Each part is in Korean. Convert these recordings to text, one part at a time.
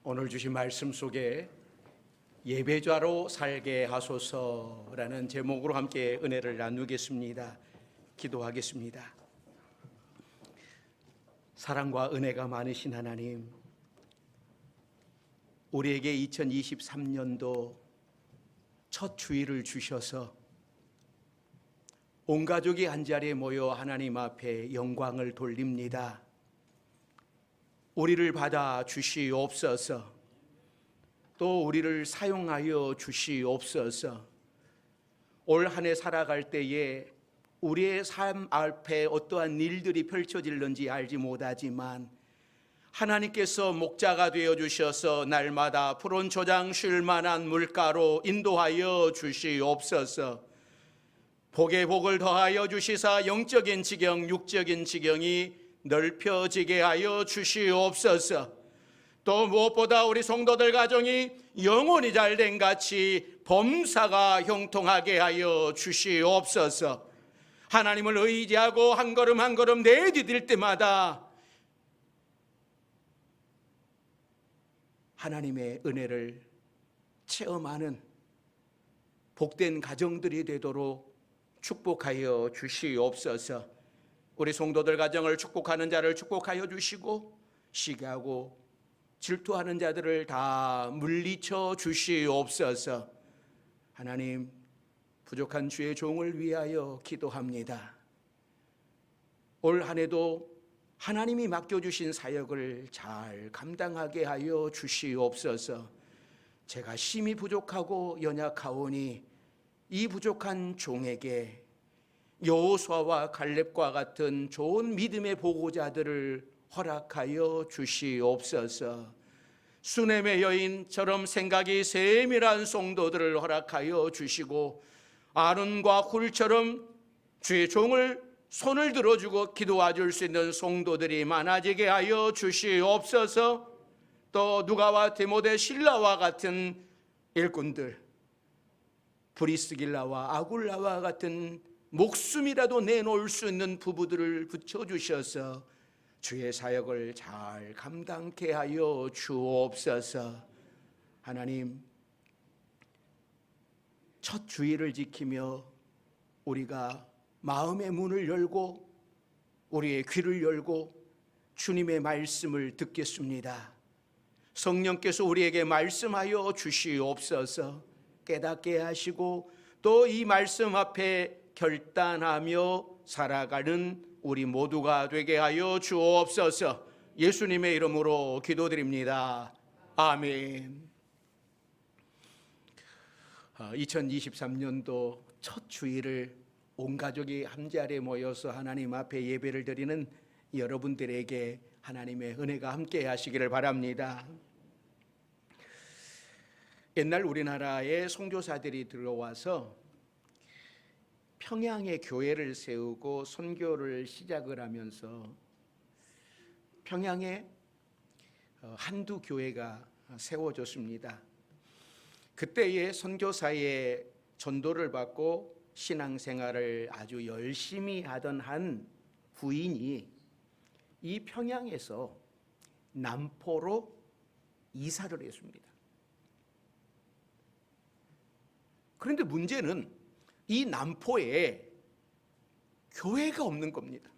오늘 주신 말씀 속에 예배자로 살게 하소서라는 제목으로 함께 은혜를 나누겠습니다. 기도하겠습니다. 사랑과 은혜가 많으신 하나님, 우리에게 2023년도 첫 주일을 주셔서 온 가족이 한자리에 모여 하나님 앞에 영광을 돌립니다. 우리를 받아 주시옵소서. 또 우리를 사용하여 주시옵소서. 올 한 해 살아갈 때에 우리의 삶 앞에 어떠한 일들이 펼쳐질는지 알지 못하지만 하나님께서 목자가 되어 주셔서 날마다 푸른 초장 쉴 만한 물가로 인도하여 주시옵소서. 복에 복을 더하여 주시사 영적인 지경, 육적인 지경이 넓혀지게 하여 주시옵소서. 또 무엇보다 우리 성도들 가정이 영혼이 잘된 같이 범사가 형통하게 하여 주시옵소서. 하나님을 의지하고 한 걸음 한 걸음 내디딜 때마다 하나님의 은혜를 체험하는 복된 가정들이 되도록 축복하여 주시옵소서. 우리 성도들 가정을 축복하는 자를 축복하여 주시고 시기하고 질투하는 자들을 다 물리쳐 주시옵소서. 하나님, 부족한 주의 종을 위하여 기도합니다. 올 한 해도 하나님이 맡겨주신 사역을 잘 감당하게 하여 주시옵소서. 제가 심히 부족하고 연약하오니 이 부족한 종에게 여호수아와 갈렙과 같은 좋은 믿음의 보고자들을 허락하여 주시옵소서. 수넴의 여인처럼 생각이 세밀한 성도들을 허락하여 주시고 아론과 훌처럼 주의 종을 손을 들어주고 기도해 줄 수 있는 성도들이 많아지게 하여 주시옵소서. 또 누가와 디모데, 실라와 같은 일꾼들, 브리스길라와 아굴라와 같은 목숨이라도 내놓을 수 있는 부부들을 붙여주셔서 주의 사역을 잘 감당케 하여 주옵소서. 하나님, 첫 주일을 지키며 우리가 마음의 문을 열고 우리의 귀를 열고 주님의 말씀을 듣겠습니다. 성령께서 우리에게 말씀하여 주시옵소서. 깨닫게 하시고 또 이 말씀 앞에 결단하며 살아가는 우리 모두가 되게 하여 주옵소서. 예수님의 이름으로 기도드립니다. 아멘. 2023년도 첫 주일을 온 가족이 한자리에 모여서 하나님 앞에 예배를 드리는 여러분들에게 하나님의 은혜가 함께 하시기를 바랍니다. 옛날 우리나라에 선교사들이 들어와서 평양에 교회를 세우고 선교를 시작을 하면서 평양에 한두 교회가 세워졌습니다. 그때의 선교사의 전도를 받고 신앙생활을 아주 열심히 하던 한 부인이 이 평양에서 남포로 이사를 했습니다. 그런데 문제는 이 남포에 교회가 없는 겁니다.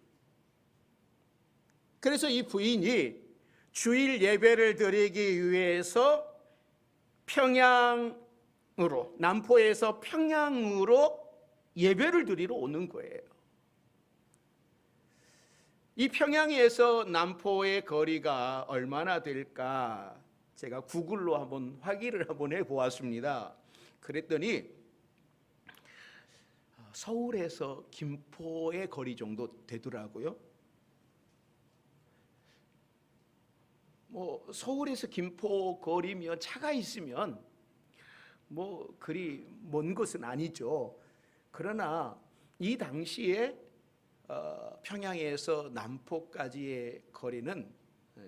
그래서 이 부인이 주일 예배를 드리기 위해서 평양으로, 남포에서 평양으로 예배를 드리러 오는 거예요. 이 평양에서 남포의 거리가 얼마나 될까 제가 구글로 한번 확인을 한번 해보았습니다. 그랬더니 서울에서 김포의 거리 정도 되더라고요. 서울에서 김포 거리면 차가 있으면 그리 먼 것은 아니죠. 그러나 이 당시에 평양에서 남포까지의 거리는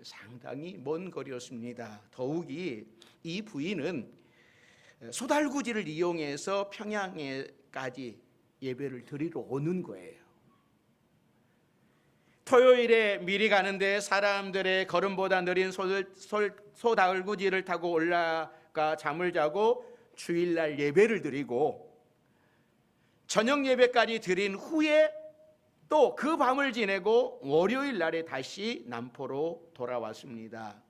상당히 먼 거리였습니다. 더욱이 이 부인은 소달구지를 이용해서 평양에까지 예배를 드리러 오는 거예요. 토요일에 미리 가는데 사람들의 걸음보다 느린 소다을구지를 타고 올라가 잠을 자고 주일날 예배를 드리고 저녁 예배까지 드린 후에 또 그 밤을 지내고 월요일 날에 다시 남포로 돌아왔습니다.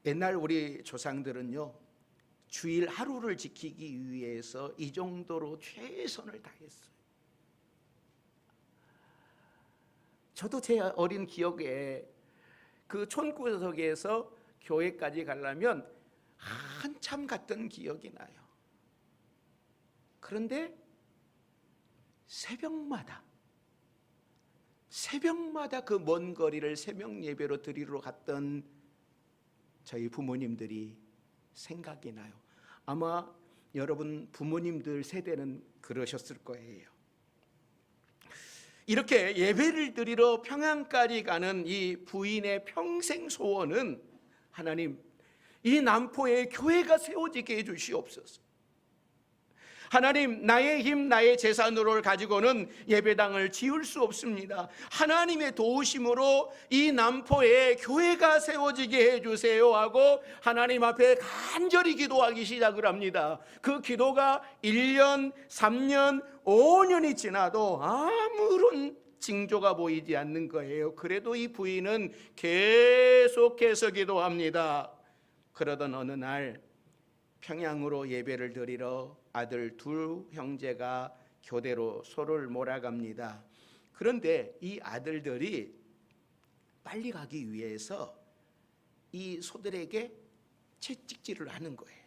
옛날 우리 조상들은요, 주일 하루를 지키기 위해서 이 정도로 최선을 다했어요. 저도 제 어린 기억에 그 촌구석에서 교회까지 가려면 한참 갔던 기억이 나요. 그런데 새벽마다 그 먼 거리를 새벽 예배로 드리러 갔던 저희 부모님들이 생각이 나요. 아마 여러분 부모님들 세대는 그러셨을 거예요. 이렇게 예배를 드리러 평양까지 가는 이 부인의 평생 소원은, 하나님, 이 남포에 교회가 세워지게 해주시옵소서. 하나님, 나의 힘, 나의 재산으로 가지고는 예배당을 지을 수 없습니다. 하나님의 도우심으로 이 남포에 교회가 세워지게 해주세요 하고 하나님 앞에 간절히 기도하기 시작을 합니다. 그 기도가 1년, 3년, 5년이 지나도 아무런 징조가 보이지 않는 거예요. 그래도 이 부인은 계속해서 기도합니다. 그러던 어느 날 평양으로 예배를 드리러 아들 두 형제가 교대로 소를 몰아갑니다. 그런데 이 아들들이 빨리 가기 위해서 이 소들에게 채찍질을 하는 거예요.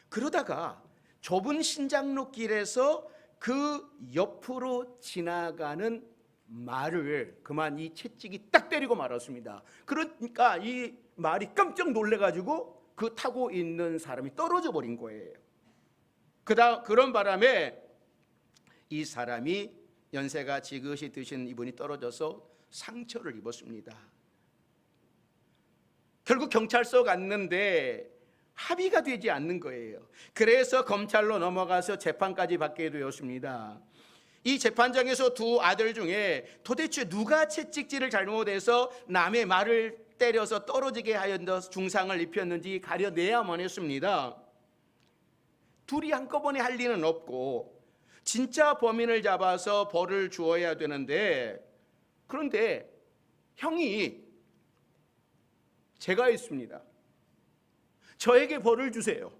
그러다가 좁은 신장로길에서 그 옆으로 지나가는 말을 그만 이 채찍이 딱 때리고 말았습니다. 그러니까 이 말이 깜짝 놀래가지고 그 타고 있는 사람이 떨어져 버린 거예요. 그런 바람에 이 사람이, 연세가 지긋이 드신 이분이 떨어져서 상처를 입었습니다. 결국 경찰서 갔는데 합의가 되지 않는 거예요. 그래서 검찰로 넘어가서 재판까지 받게 되었습니다. 이 재판장에서 두 아들 중에 도대체 누가 채찍질을 잘못해서 남의 말을 때려서 떨어지게 하여 중상을 입혔는지 가려내야만 했습니다. 둘이 한꺼번에 할 리는 없고 진짜 범인을 잡아서 벌을 주어야 되는데, 그런데 형이 제가 있습니다. 저에게 벌을 주세요.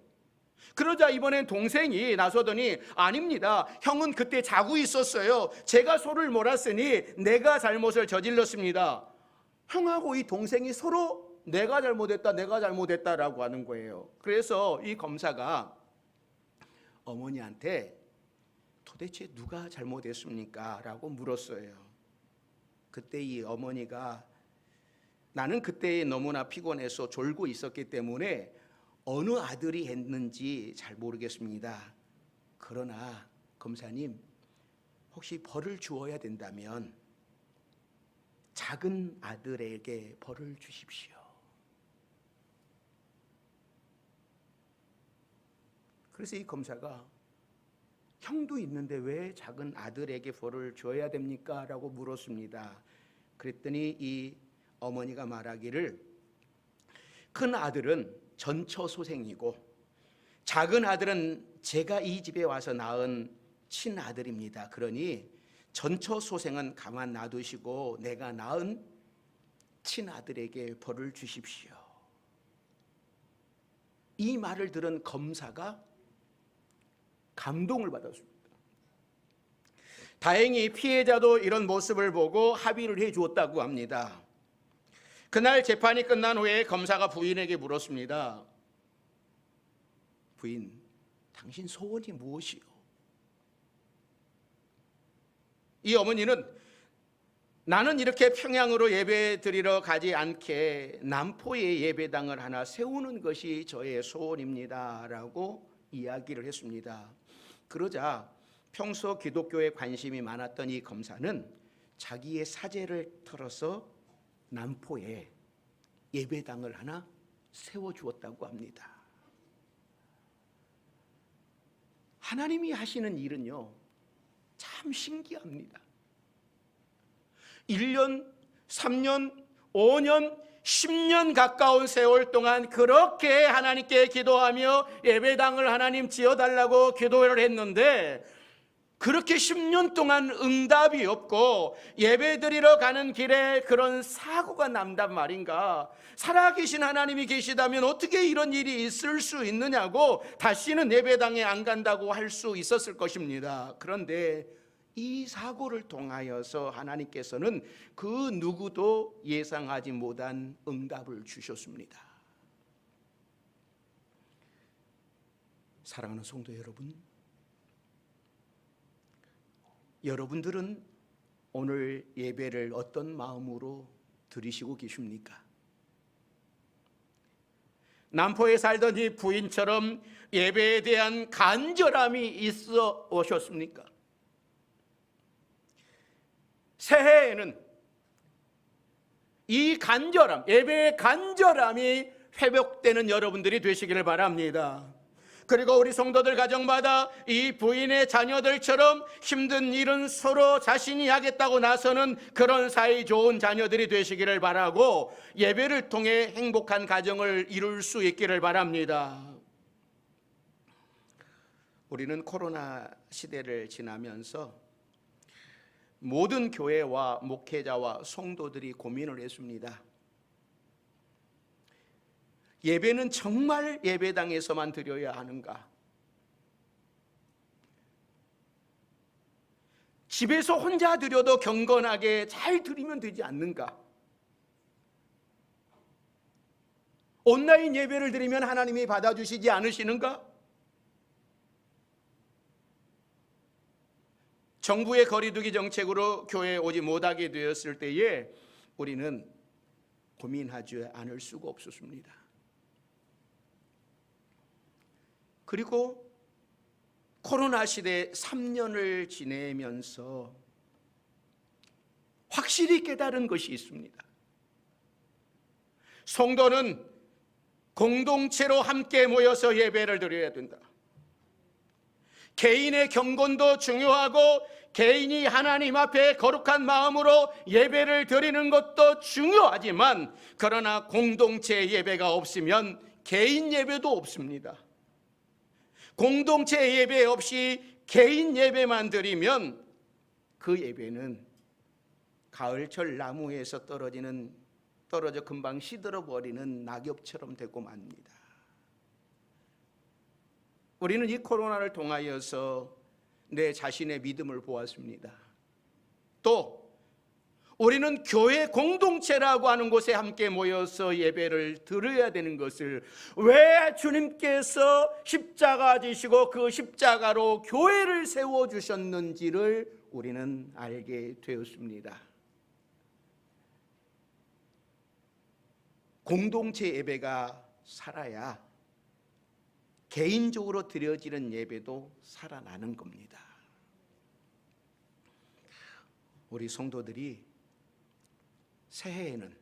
그러자 이번엔 동생이 나서더니, 아닙니다. 형은 그때 자고 있었어요. 제가 소를 몰았으니 내가 잘못을 저질렀습니다. 형하고 이 동생이 서로 내가 잘못했다라고 하는 거예요. 그래서 이 검사가 어머니한테 도대체 누가 잘못했습니까? 라고 물었어요. 그때 이 어머니가, 나는 그때 너무나 피곤해서 졸고 있었기 때문에 어느 아들이 했는지 잘 모르겠습니다. 그러나 검사님, 혹시 벌을 주어야 된다면 작은 아들에게 벌을 주십시오. 그래서 이 검사가, 형도 있는데 왜 작은 아들에게 벌을 줘야 됩니까? 라고 물었습니다. 그랬더니 이 어머니가 말하기를, 큰 아들은 전처소생이고 작은 아들은 제가 이 집에 와서 낳은 친아들입니다. 그러니 전처소생은 가만 놔두시고 내가 낳은 친아들에게 벌을 주십시오. 이 말을 들은 검사가 감동을 받았습니다. 다행히 피해자도 이런 모습을 보고 합의를 해 주었다고 합니다. 그날 재판이 끝난 후에 검사가 부인에게 물었습니다. 부인, 당신 소원이 무엇이요? 이 어머니는, 나는 이렇게 평양으로 예배 드리러 가지 않게 남포에 예배당을 하나 세우는 것이 저의 소원입니다 라고 이야기를 했습니다. 그러자 평소 기독교에 관심이 많았던 이 검사는 자기의 사재를 털어서 남포에 예배당을 하나 세워주었다고 합니다. 하나님이 하시는 일은요, 참 참 신기합니다. 1년, 3년, 5년, 10년 가까운 세월 동안 그렇게 하나님께 기도하며 예배당을 하나님 지어달라고 기도를 했는데, 그렇게 10년 동안 응답이 없고 예배드리러 가는 길에 그런 사고가 난단 말인가. 살아계신 하나님이 계시다면 어떻게 이런 일이 있을 수 있느냐고 다시는 예배당에 안 간다고 할 수 있었을 것입니다. 그런데 이 사고를 통하여서 하나님께서는 그 누구도 예상하지 못한 응답을 주셨습니다. 사랑하는 성도 여러분, 여러분들은 오늘 예배를 어떤 마음으로 드리시고 계십니까? 남포에 살던 이 부인처럼 예배에 대한 간절함이 있어 오셨습니까? 새해에는 이 간절함, 예배의 간절함이 회복되는 여러분들이 되시기를 바랍니다. 그리고 우리 성도들 가정마다 이 부인의 자녀들처럼 힘든 일은 서로 자신이 하겠다고 나서는 그런 사이 좋은 자녀들이 되시기를 바라고, 예배를 통해 행복한 가정을 이룰 수 있기를 바랍니다. 우리는 코로나 시대를 지나면서 모든 교회와 목회자와 성도들이 고민을 했습니다. 예배는 정말 예배당에서만 드려야 하는가? 집에서 혼자 드려도 경건하게 잘 드리면 되지 않는가? 온라인 예배를 드리면 하나님이 받아주시지 않으시는가? 정부의 거리두기 정책으로 교회에 오지 못하게 되었을 때에 우리는 고민하지 않을 수가 없었습니다. 그리고 코로나 시대 3년을 지내면서 확실히 깨달은 것이 있습니다. 성도는 공동체로 함께 모여서 예배를 드려야 된다. 개인의 경건도 중요하고 개인이 하나님 앞에 거룩한 마음으로 예배를 드리는 것도 중요하지만, 그러나 공동체 예배가 없으면 개인 예배도 없습니다. 공동체 예배 없이 개인 예배만 드리면 그 예배는 가을철 나무에서 떨어져 금방 시들어 버리는 낙엽처럼 되고 맙니다. 우리는 이 코로나를 통하여서 내 자신의 믿음을 보았습니다. 또 우리는 교회 공동체라고 하는 곳에 함께 모여서 예배를 드려야 되는 것을, 왜 주님께서 십자가 지시고 그 십자가로 교회를 세워주셨는지를 우리는 알게 되었습니다. 공동체 예배가 살아야 개인적으로 드려지는 예배도 살아나는 겁니다. 우리 성도들이 새해에는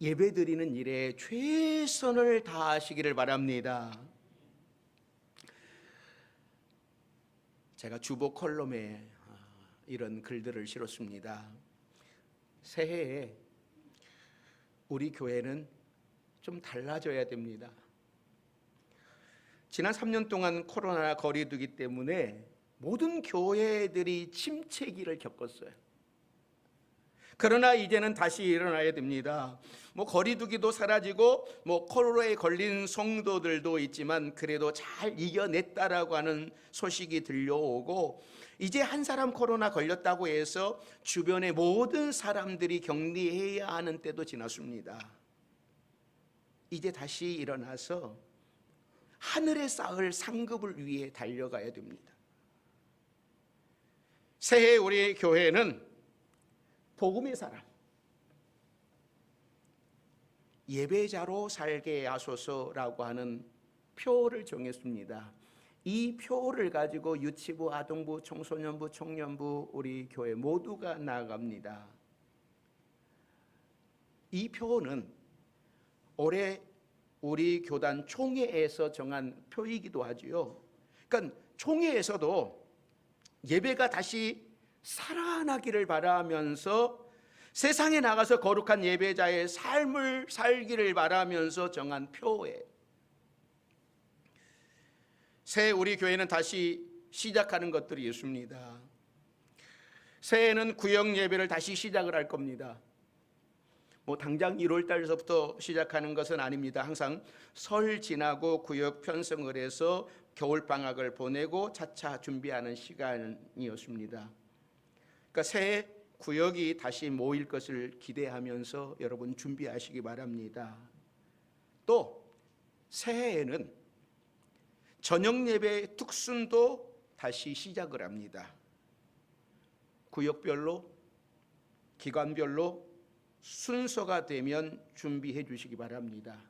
예배드리는 일에 최선을 다하시기를 바랍니다. 제가 주보 컬럼에 이런 글들을 실었습니다. 새해에 우리 교회는 좀 달라져야 됩니다. 지난 3년 동안 코로나 거리두기 때문에 모든 교회들이 침체기를 겪었어요. 그러나 이제는 다시 일어나야 됩니다. 거리두기도 사라지고 코로나에 걸린 성도들도 있지만 그래도 잘 이겨냈다라고 하는 소식이 들려오고, 이제 한 사람 코로나 걸렸다고 해서 주변의 모든 사람들이 격리해야 하는 때도 지났습니다. 이제 다시 일어나서 하늘에 쌓을 상급을 위해 달려가야 됩니다. 새해 우리 교회는 복음의 사람, 예배자로 살게 하소서라고 하는 표를 정했습니다. 이 표를 가지고 유치부, 아동부, 청소년부, 청년부 우리 교회 모두가 나아갑니다. 이 표는 올해 우리 교단 총회에서 정한 표이기도 하지요. 그러니까 총회에서도 예배가 다시 살아나기를 바라면서 세상에 나가서 거룩한 예배자의 삶을 살기를 바라면서 정한 표예요. 새해 우리 교회는 다시 시작하는 것들이 있습니다. 새해에는 구역 예배를 다시 시작을 할 겁니다. 당장 1월 달서부터 시작하는 것은 아닙니다. 항상 설 지나고 구역 편성을 해서 겨울방학을 보내고 차차 준비하는 시간이었습니다. 그러니까 새해 구역이 다시 모일 것을 기대하면서 여러분 준비하시기 바랍니다. 또 새해에는 저녁 예배 특순도 다시 시작을 합니다. 구역별로, 기관별로 순서가 되면 준비해 주시기 바랍니다.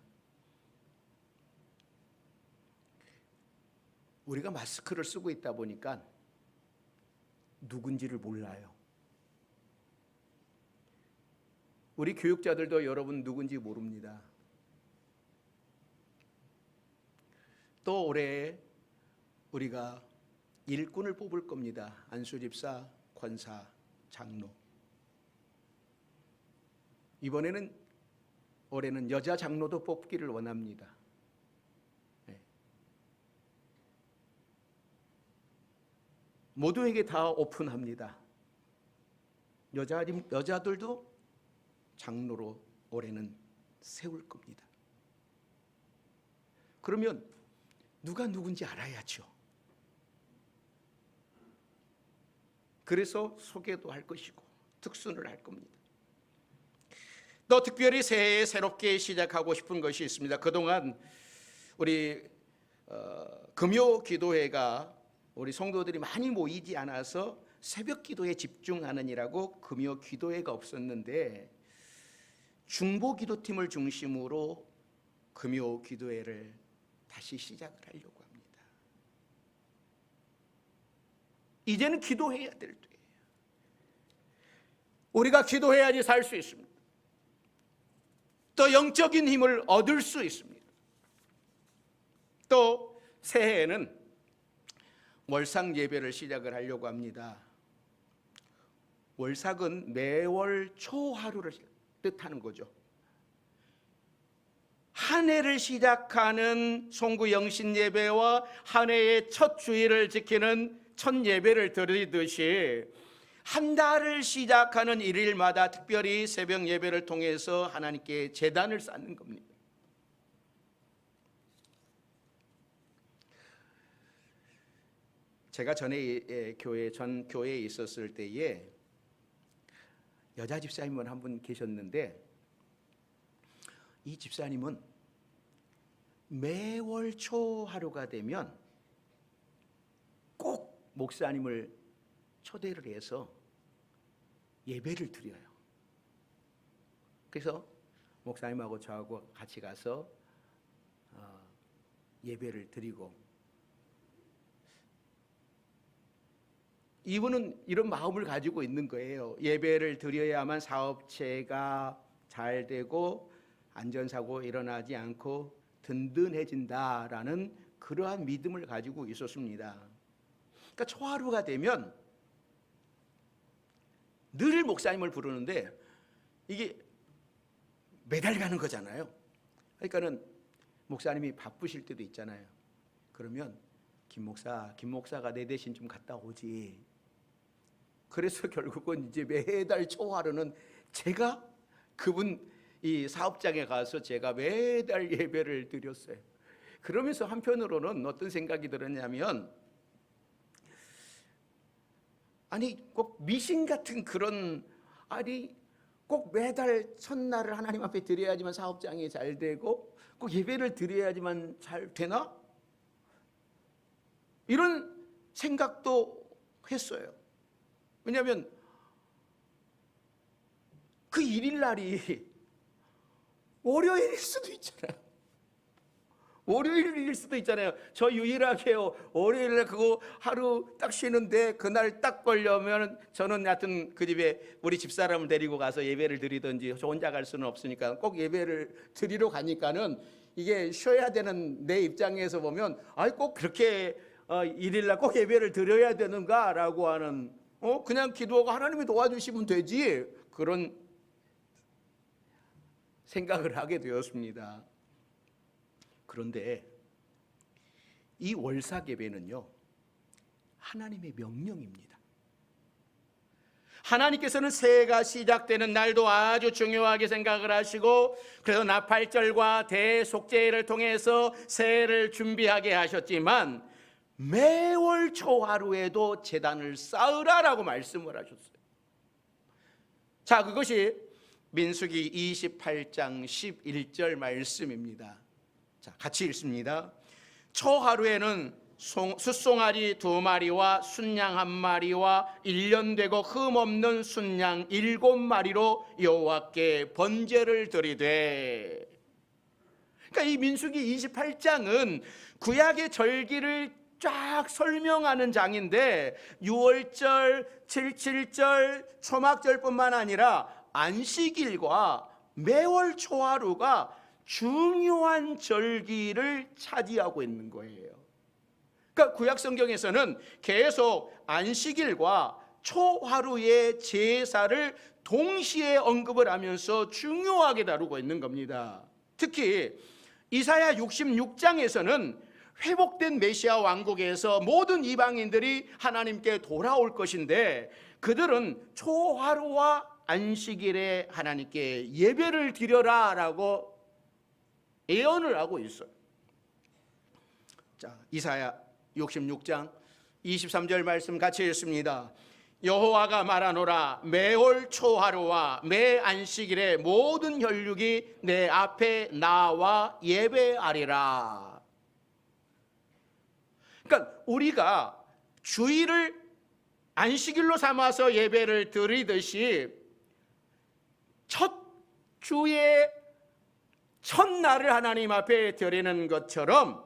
우리가 마스크를 쓰고 있다 보니까 누군지를 몰라요. 우리 교육자들도 여러분 누군지 모릅니다. 또 올해 우리가 일꾼을 뽑을 겁니다. 안수집사, 권사, 장로. 올해는 여자 장로도 뽑기를 원합니다. 네. 모두에게 다 오픈합니다. 여자들도 장로로 올해는 세울 겁니다. 그러면 누가 누군지 알아야죠. 그래서 소개도 할 것이고 특순을 할 겁니다. 또 특별히 새해에 새롭게 시작하고 싶은 것이 있습니다. 그동안 우리 금요 기도회가 우리 성도들이 많이 모이지 않아서 새벽 기도에 집중하느니라고 금요 기도회가 없었는데 중보 기도팀을 중심으로 금요 기도회를 다시 시작을 하려고 합니다. 이제는 기도해야 될 때예요. 우리가 기도해야지 살 수 있습니다. 또 영적인 힘을 얻을 수 있습니다. 또 새해에는 월삭 예배를 시작을 하려고 합니다. 월삭은 매월 초하루를 뜻하는 거죠. 한 해를 시작하는 송구 영신 예배와 한 해의 첫 주일을 지키는 첫 예배를 드리듯이 한 달을 시작하는 일일마다 특별히 새벽 예배를 통해서 하나님께 제단을 쌓는 겁니다. 제가 전에 전 교회에 있었을 때에 여자 집사님은 한 분 계셨는데 이 집사님은 매월 초하루가 되면 꼭 목사님을 초대를 해서 예배를 드려요. 그래서 목사님하고 저하고 같이 가서 예배를 드리고, 이분은 이런 마음을 가지고 있는 거예요. 예배를 드려야만 사업체가 잘 되고 안전사고 일어나지 않고 든든해진다라는 그러한 믿음을 가지고 있었습니다. 그러니까 초하루가 되면 늘 목사님을 부르는데 이게 매달 가는 거잖아요. 그러니까는 목사님이 바쁘실 때도 있잖아요. 그러면 김 목사가 내 대신 좀 갔다 오지. 그래서 결국은 이제 매달 초하루는 제가 그분 이 사업장에 가서 제가 매달 예배를 드렸어요. 그러면서 한편으로는 어떤 생각이 들었냐면, 아니 꼭 미신 같은 그런, 아니 꼭 매달 첫날을 하나님 앞에 드려야지만 사업장이 잘 되고 꼭 예배를 드려야지만 잘 되나? 이런 생각도 했어요. 왜냐하면 그 일일날이 월요일일 수도 있잖아요. 월요일일 수도 있잖아요. 저 유일하게요, 월요일에 그거 하루 딱 쉬는데 그날 딱 걸려면 저는 하여튼 그 집에 우리 집사람을 데리고 가서 예배를 드리든지, 저 혼자 갈 수는 없으니까 꼭 예배를 드리러 가니까는 이게 쉬어야 되는 내 입장에서 보면, 아이 꼭 그렇게 일일날 꼭 예배를 드려야 되는가라고 하는 그냥 기도하고 하나님이 도와주시면 되지, 그런 생각을 하게 되었습니다. 그런데 이 월삭 예배는요, 하나님의 명령입니다. 하나님께서는 새해가 시작되는 날도 아주 중요하게 생각을 하시고, 그래서 나팔절과 대속죄를 통해서 새해를 준비하게 하셨지만 매월 초하루에도 제단을 쌓으라라고 말씀을 하셨어요. 자, 그것이 민수기 28장 11절 말씀입니다. 자, 같이 읽습니다. 초하루에는 숫송아리 2마리와 순양 1마리와 1년 되고 흠없는 순양 7마리로 여호와께 번제를 드리되. 그러니까 이 민수기 28장은 구약의 절기를 쫙 설명하는 장인데, 6월절, 77절, 초막절뿐만 아니라 안식일과 매월 초하루가 중요한 절기를 차지하고 있는 거예요. 그러니까 구약 성경에서는 계속 안식일과 초하루의 제사를 동시에 언급을 하면서 중요하게 다루고 있는 겁니다. 특히 이사야 66장에서는 회복된 메시아 왕국에서 모든 이방인들이 하나님께 돌아올 것인데, 그들은 초하루와 안식일에 하나님께 예배를 드려라 라고 예언을 하고 있어요. 자, 이사야 66장 23절 말씀 같이 읽습니다. 여호와가 말하노라, 매월 초하루와 매 안식일에 모든 혈육이 내 앞에 나와 예배하리라. 그러니까 우리가 주일을 안식일로 삼아서 예배를 드리듯이 첫 주의 첫날을 하나님 앞에 드리는 것처럼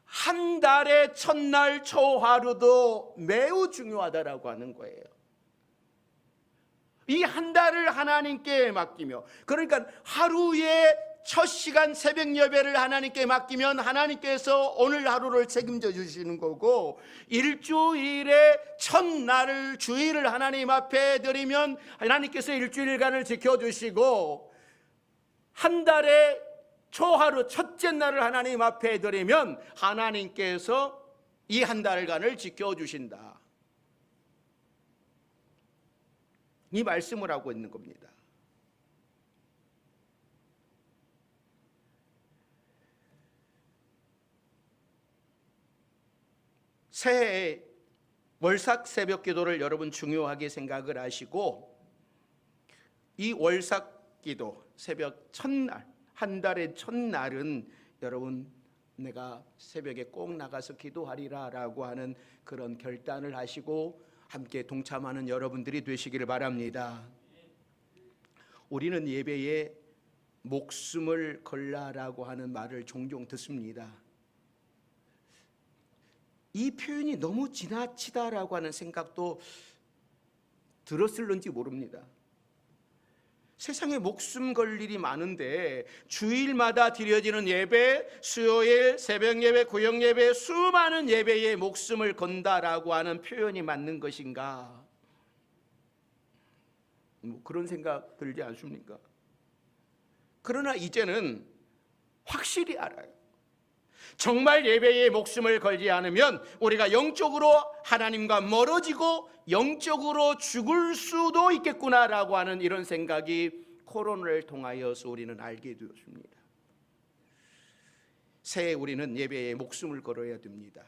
한 달의 첫날 초하루도 매우 중요하다라고 하는 거예요. 이 한 달을 하나님께 맡기며, 그러니까 하루의 첫 시간 새벽 예배를 하나님께 맡기면 하나님께서 오늘 하루를 책임져 주시는 거고, 일주일의 첫날을 주일을 하나님 앞에 드리면 하나님께서 일주일간을 지켜주시고, 한 달의 초하루 첫째 날을 하나님 앞에 드리면 하나님께서 이 한 달간을 지켜주신다, 이 말씀을 하고 있는 겁니다. 새해 월삭 새벽 기도를 여러분 중요하게 생각을 하시고, 이 월삭 기도 새벽 첫날, 한 달의 첫날은 여러분 내가 새벽에 꼭 나가서 기도하리라 라고 하는 그런 결단을 하시고 함께 동참하는 여러분들이 되시기를 바랍니다. 우리는 예배에 목숨을 걸라라고 하는 말을 종종 듣습니다. 이 표현이 너무 지나치다라고 하는 생각도 들었을는지 모릅니다. 세상에 목숨 걸 일이 많은데 주일마다 드려지는 예배, 수요일 새벽 예배, 구역 예배, 수많은 예배에 목숨을 건다라고 하는 표현이 맞는 것인가? 그런 생각 들지 않습니까? 그러나 이제는 확실히 알아요. 정말 예배에 목숨을 걸지 않으면 우리가 영적으로 하나님과 멀어지고 영적으로 죽을 수도 있겠구나라고 하는 이런 생각이 코로나를 통하여서 우리는 알게 되었습니다. 새해 우리는 예배에 목숨을 걸어야 됩니다.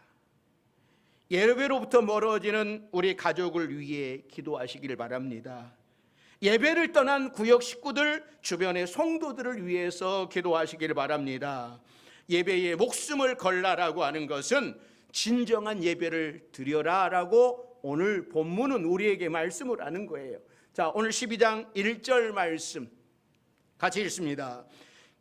예배로부터 멀어지는 우리 가족을 위해 기도하시길 바랍니다. 예배를 떠난 구역 식구들, 주변의 성도들을 위해서 기도하시길 바랍니다. 예배에 목숨을 걸라라고 하는 것은 진정한 예배를 드려라라고 오늘 본문은 우리에게 말씀을 하는 거예요. 자, 오늘 12장 1절 말씀 같이 읽습니다.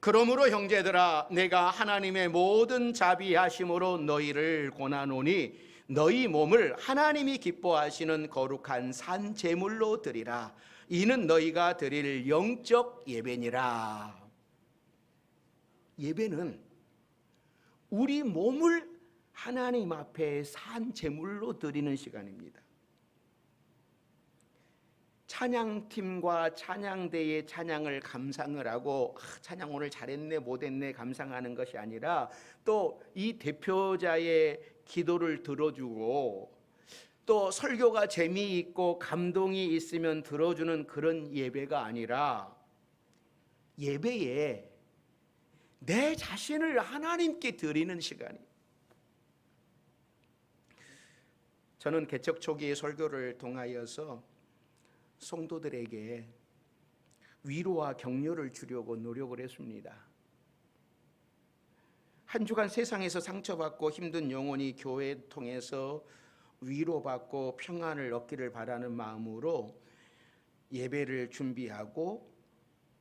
그러므로 형제들아, 내가 하나님의 모든 자비하심으로 너희를 권하노니 너희 몸을 하나님이 기뻐하시는 거룩한 산 제물로 드리라. 이는 너희가 드릴 영적 예배니라. 예배는 우리 몸을 하나님 앞에 산 제물로 드리는 시간입니다. 찬양팀과 찬양대의 찬양을 감상을 하고 찬양 오늘 잘했네 못했네 감상하는 것이 아니라 또 이 대표자의 기도를 들어주고 또 설교가 재미있고 감동이 있으면 들어주는 그런 예배가 아니라 예배에 내 자신을 하나님께 드리는 시간이에요. 저는 개척 초기의 설교를 통하여서 성도들에게 위로와 격려를 주려고 노력을 했습니다. 한 주간 세상에서 상처받고 힘든 영혼이 교회 통해서 위로받고 평안을 얻기를 바라는 마음으로 예배를 준비하고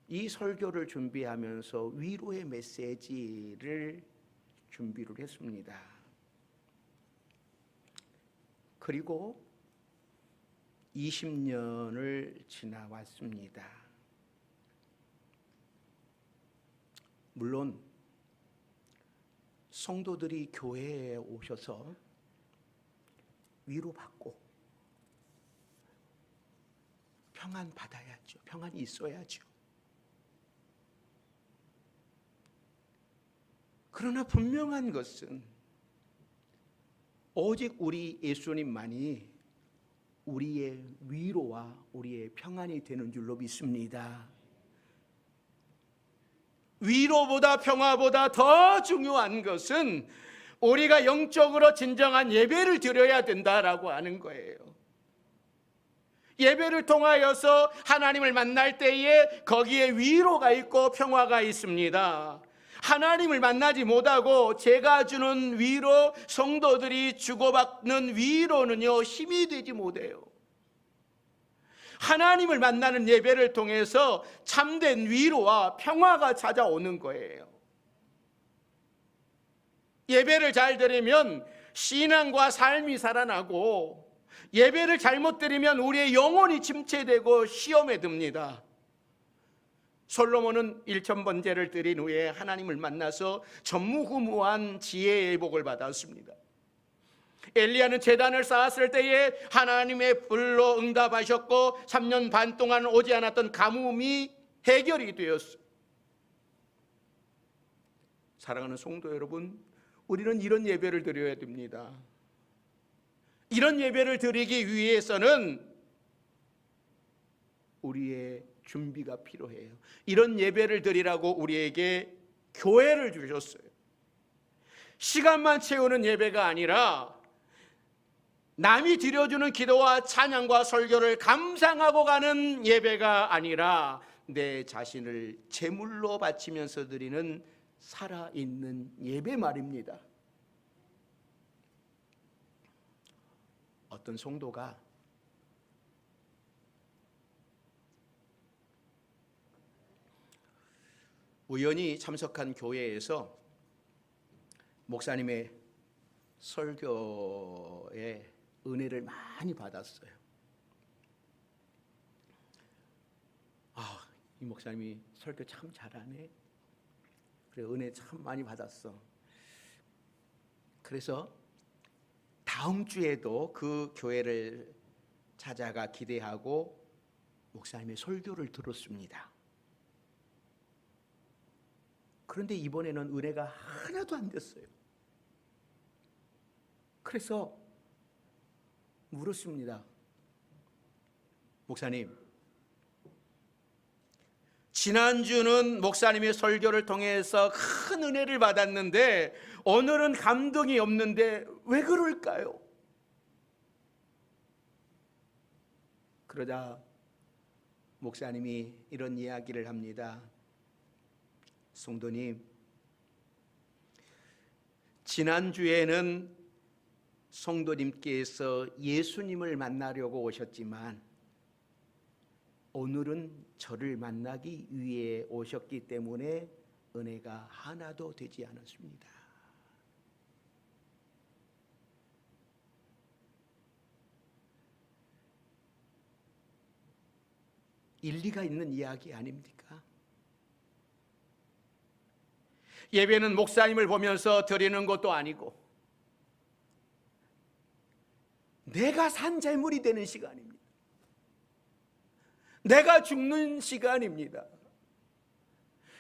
이 설교를 준비하면서 위로의 메시지를 준비를 했습니다. 그리고 20년을 지나왔습니다. 물론 성도들이 교회에 오셔서 위로받고 평안 받아야죠. 평안이 있어야죠. 그러나 분명한 것은 오직 우리 예수님만이 우리의 위로와 우리의 평안이 되는 줄로 믿습니다. 위로보다 평화보다 더 중요한 것은 우리가 영적으로 진정한 예배를 드려야 된다라고 하는 거예요. 예배를 통하여서 하나님을 만날 때에 거기에 위로가 있고 평화가 있습니다. 하나님을 만나지 못하고 제가 주는 위로, 성도들이 주고받는 위로는요 힘이 되지 못해요. 하나님을 만나는 예배를 통해서 참된 위로와 평화가 찾아오는 거예요. 예배를 잘 드리면 신앙과 삶이 살아나고 예배를 잘못 드리면 우리의 영혼이 침체되고 시험에 듭니다. 솔로몬은 1000번제를 드린 후에 하나님을 만나서 전무후무한 지혜의 복을 받았습니다. 엘리야는 제단을 쌓았을 때에 하나님의 불로 응답하셨고 3년 반 동안 오지 않았던 가뭄이 해결이 되었어요. 사랑하는 성도 여러분, 우리는 이런 예배를 드려야 됩니다. 이런 예배를 드리기 위해서는 우리의 준비가 필요해요. 이런 예배를 드리라고 우리에게 교회를 주셨어요. 시간만 채우는 예배가 아니라 남이 드려주는 기도와 찬양과 설교를 감상하고 가는 예배가 아니라 내 자신을 제물로 바치면서 드리는 살아있는 예배 말입니다. 어떤 성도가 우연히 참석한 교회에서 목사님의 설교에 은혜를 많이 받았어요. 이 목사님이 설교 참 잘하네. 그래, 은혜 참 많이 받았어. 그래서 다음 주에도 그 교회를 찾아가 기대하고 목사님의 설교를 들었습니다. 그런데 이번에는 은혜가 하나도 안 됐어요. 그래서 물었습니다. 목사님, 지난주는 목사님의 설교를 통해서 큰 은혜를 받았는데 오늘은 감동이 없는데 왜 그럴까요? 그러자 목사님이 이런 이야기를 합니다. 성도님, 지난주에는 성도님께서 예수님을 만나려고 오셨지만 오늘은 저를 만나기 위해 오셨기 때문에 은혜가 하나도 되지 않았습니다. 일리가 있는 이야기 아닙니까? 예배는 목사님을 보면서 드리는 것도 아니고 내가 산 제물이 되는 시간입니다. 내가 죽는 시간입니다.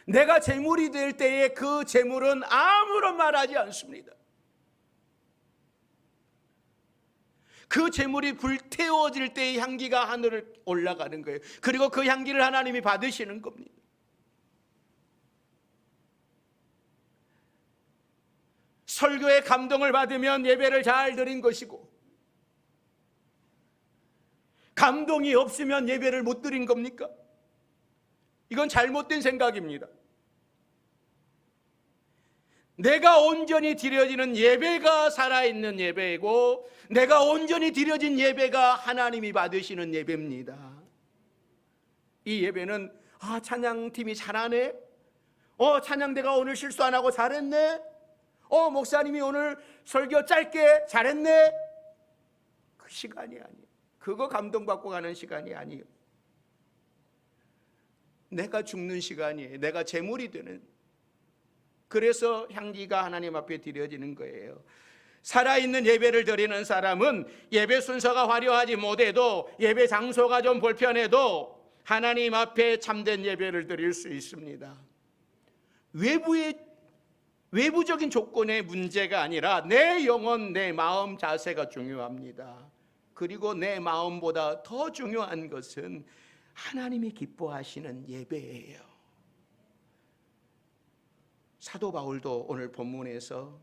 내가 제물이 될 때에 그 제물은 아무런 말하지 않습니다. 그 제물이 불태워질 때의 향기가 하늘을 올라가는 거예요. 그리고 그 향기를 하나님이 받으시는 겁니다. 설교에 감동을 받으면 예배를 잘 드린 것이고, 감동이 없으면 예배를 못 드린 겁니까? 이건 잘못된 생각입니다. 내가 온전히 드려지는 예배가 살아있는 예배이고, 내가 온전히 드려진 예배가 하나님이 받으시는 예배입니다. 이 예배는 찬양팀이 잘하네, 찬양대가 오늘 실수 안 하고 잘했네, 목사님이 오늘 설교 짧게 잘했네, 그 시간이 아니에요. 그거 감동받고 가는 시간이 아니에요. 내가 죽는 시간이에요. 내가 제물이 되는. 그래서 향기가 하나님 앞에 드려지는 거예요. 살아있는 예배를 드리는 사람은 예배 순서가 화려하지 못해도, 예배 장소가 좀 불편해도 하나님 앞에 참된 예배를 드릴 수 있습니다. 외부적인 조건의 문제가 아니라 내 영혼, 내 마음 자세가 중요합니다. 그리고 내 마음보다 더 중요한 것은 하나님이 기뻐하시는 예배예요. 사도 바울도 오늘 본문에서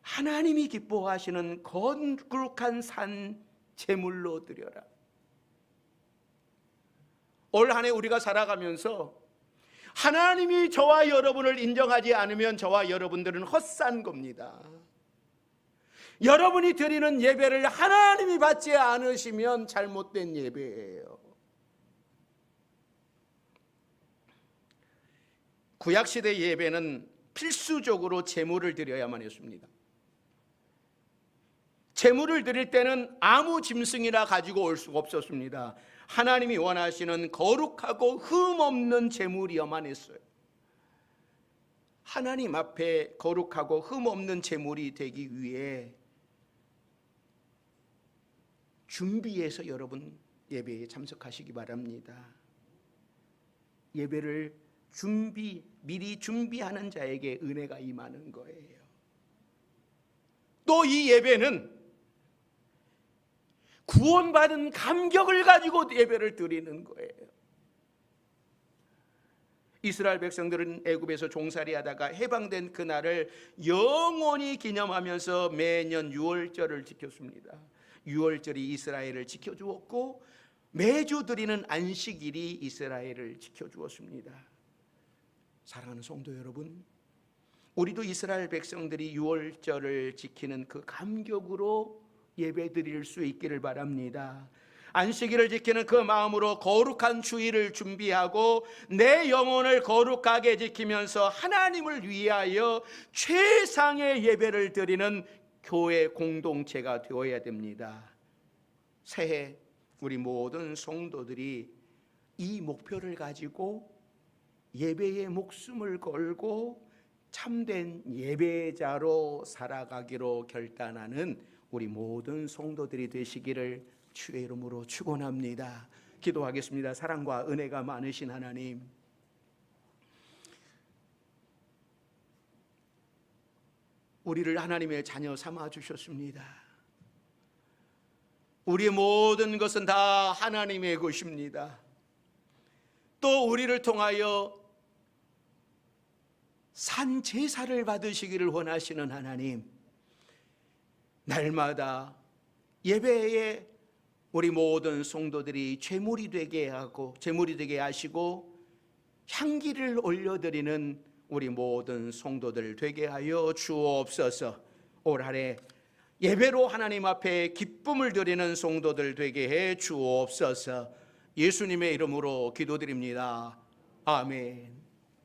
하나님이 기뻐하시는 거룩한 산 제물로 드려라. 올 한 해 우리가 살아가면서 하나님이 저와 여러분을 인정하지 않으면 저와 여러분들은 헛산 겁니다. 여러분이 드리는 예배를 하나님이 받지 않으시면 잘못된 예배예요. 구약시대 예배는 필수적으로 제물을 드려야만 했습니다. 제물을 드릴 때는 아무 짐승이나 가지고 올 수가 없었습니다. 하나님이 원하시는 거룩하고 흠없는 제물이어만 했어요. 하나님 앞에 거룩하고 흠없는 제물이 되기 위해 준비해서 여러분 예배에 참석하시기 바랍니다. 예배를 미리 준비하는 자에게 은혜가 임하는 거예요. 또 이 예배는 구원받은 감격을 가지고 예배를 드리는 거예요. 이스라엘 백성들은 애굽에서 종살이하다가 해방된 그날을 영원히 기념하면서 매년 유월절을 지켰습니다. 유월절이 이스라엘을 지켜주었고, 매주 드리는 안식일이 이스라엘을 지켜주었습니다. 사랑하는 성도 여러분, 우리도 이스라엘 백성들이 유월절을 지키는 그 감격으로 예배 드릴 수 있기를 바랍니다. 안식일을 지키는 그 마음으로 거룩한 주일을 준비하고 내 영혼을 거룩하게 지키면서 하나님을 위하여 최상의 예배를 드리는 교회 공동체가 되어야 됩니다. 새해 우리 모든 성도들이 이 목표를 가지고 예배에 목숨을 걸고 참된 예배자로 살아가기로 결단하는 우리 모든 성도들이 되시기를 주의 이름으로 축원합니다. 기도하겠습니다. 사랑과 은혜가 많으신 하나님, 우리를 하나님의 자녀 삼아 주셨습니다. 우리의 모든 것은 다 하나님의 것입니다. 또 우리를 통하여 산 제사를 받으시기를 원하시는 하나님, 날마다 예배에 우리 모든 성도들이 제물이 되게 하시고 향기를 올려드리는 우리 모든 성도들 되게 하여 주옵소서. 올 한 해 예배로 하나님 앞에 기쁨을 드리는 성도들 되게 해 주옵소서. 예수님의 이름으로 기도드립니다. 아멘.